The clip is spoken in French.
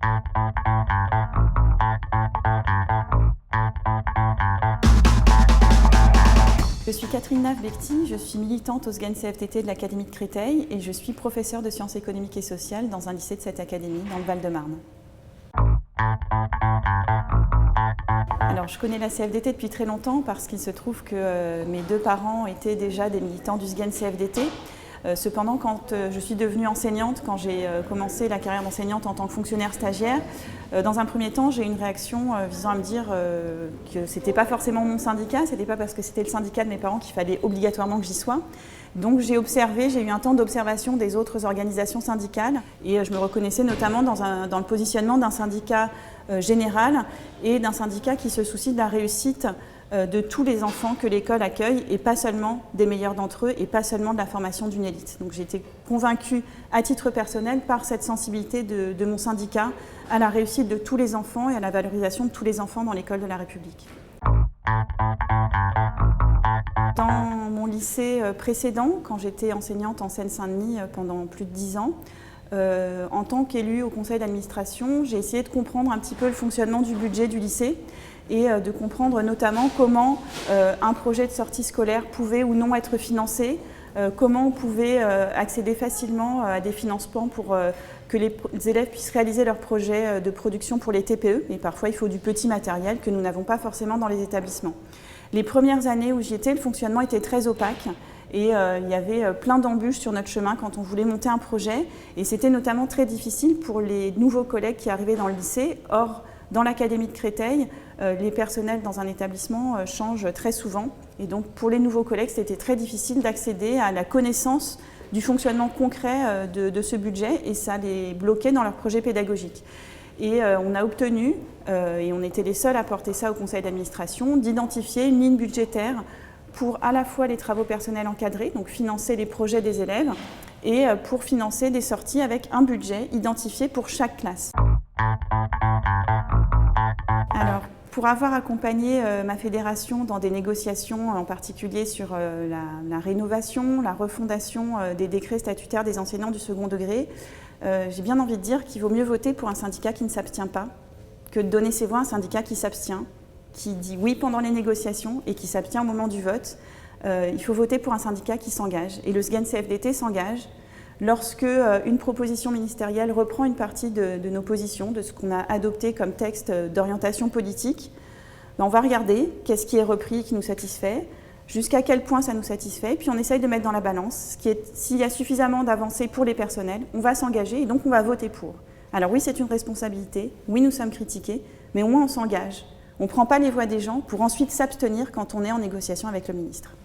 Je suis Catherine Nave-Becti, je suis militante au SGEN CFDT de l'Académie de Créteil et je suis professeure de sciences économiques et sociales dans un lycée de cette académie, dans le Val-de-Marne. Alors, je connais la CFDT depuis très longtemps parce qu'il se trouve que mes deux parents étaient déjà des militants du SGEN CFDT. Cependant, quand je suis devenue enseignante, quand j'ai commencé la carrière d'enseignante en tant que fonctionnaire stagiaire, dans un premier temps, j'ai eu une réaction visant à me dire que ce n'était pas forcément mon syndicat, ce n'était pas parce que c'était le syndicat de mes parents qu'il fallait obligatoirement que j'y sois. Donc j'ai eu un temps d'observation des autres organisations syndicales et je me reconnaissais notamment dans le positionnement d'un syndicat général et d'un syndicat qui se soucie de la réussite de tous les enfants que l'école accueille et pas seulement des meilleurs d'entre eux et pas seulement de la formation d'une élite. Donc j'ai été convaincue à titre personnel par cette sensibilité de mon syndicat à la réussite de tous les enfants et à la valorisation de tous les enfants dans l'école de la République. Dans mon lycée précédent, quand j'étais enseignante en Seine-Saint-Denis pendant plus de 10 ans, en tant qu'élue au conseil d'administration, j'ai essayé de comprendre un petit peu le fonctionnement du budget du lycée et de comprendre notamment comment un projet de sortie scolaire pouvait ou non être financé, comment on pouvait accéder facilement à des financements pour que les élèves puissent réaliser leurs projets de production pour les TPE. Et parfois, il faut du petit matériel que nous n'avons pas forcément dans les établissements. Les premières années où j'y étais, le fonctionnement était très opaque. Et il y avait plein d'embûches sur notre chemin quand on voulait monter un projet. Et c'était notamment très difficile pour les nouveaux collègues qui arrivaient dans le lycée. Or, dans l'Académie de Créteil, les personnels dans un établissement changent très souvent. Et donc, pour les nouveaux collègues, c'était très difficile d'accéder à la connaissance du fonctionnement concret de ce budget. Et ça les bloquait dans leur projet pédagogique. Et on a obtenu, et on était les seuls à porter ça au conseil d'administration, d'identifier une ligne budgétaire pour à la fois les travaux personnels encadrés, donc financer les projets des élèves, et pour financer des sorties avec un budget identifié pour chaque classe. Alors, pour avoir accompagné ma fédération dans des négociations, en particulier sur la rénovation, la refondation des décrets statutaires des enseignants du second degré, j'ai bien envie de dire qu'il vaut mieux voter pour un syndicat qui ne s'abstient pas que de donner ses voix à un syndicat qui s'abstient, qui dit oui pendant les négociations et qui s'abstient au moment du vote. Il faut voter pour un syndicat qui s'engage. Et le SGEN CFDT s'engage lorsque une proposition ministérielle reprend une partie de nos positions, de ce qu'on a adopté comme texte d'orientation politique. On va regarder qu'est-ce qui est repris, qui nous satisfait, jusqu'à quel point ça nous satisfait, puis on essaye de mettre dans la balance s'il y a suffisamment d'avancées pour les personnels, on va s'engager et donc on va voter pour. Alors oui, c'est une responsabilité, oui, nous sommes critiqués, mais au moins on s'engage. On ne prend pas les voix des gens pour ensuite s'abstenir quand on est en négociation avec le ministre.